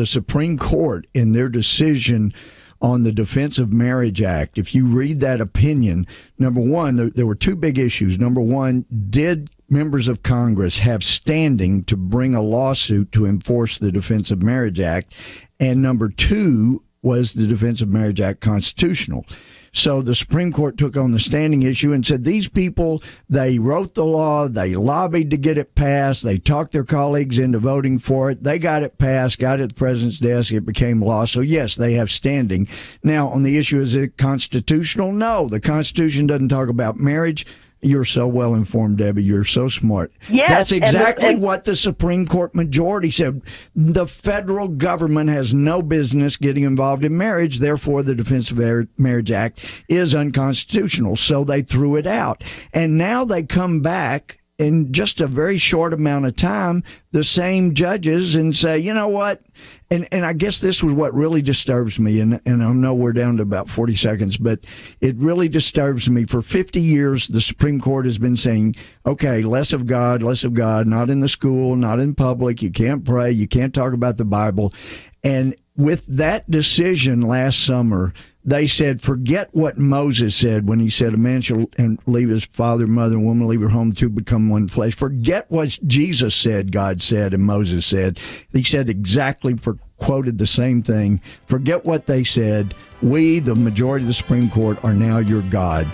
the Supreme Court, in their decision on the Defense of Marriage Act, if you read that opinion, number one, there were two big issues. Number one, did members of Congress have standing to bring a lawsuit to enforce the Defense of Marriage Act? And number two, was the Defense of Marriage Act constitutional? So the Supreme Court took on the standing issue and said these people, they wrote the law, they lobbied to get it passed, they talked their colleagues into voting for it, they got it passed, got it at the president's desk, it became law. So yes, they have standing. Now, on the issue, is it constitutional? No, the Constitution doesn't talk about marriage. You're so well informed, Debbie. You're so smart. Yes, that's exactly what the Supreme Court majority said. The federal government has no business getting involved in marriage. Therefore, the Defense of Marriage Act is unconstitutional. So they threw it out. And now they come back in just a very short amount of time, the same judges, and say, you know what? And I guess this was what really disturbs me, and I know we're down to about 40 seconds, but it really disturbs me. For 50 years, the Supreme Court has been saying, okay, less of God, not in the school, not in public, you can't pray, you can't talk about the Bible. And with that decision last summer, they said, forget what Moses said when he said, a man shall leave his father and mother, and woman leave her home, to become one flesh. Forget what Jesus said, God said, and Moses said. He said exactly, quoted the same thing. Forget what they said. We, the majority of the Supreme Court, are now your God.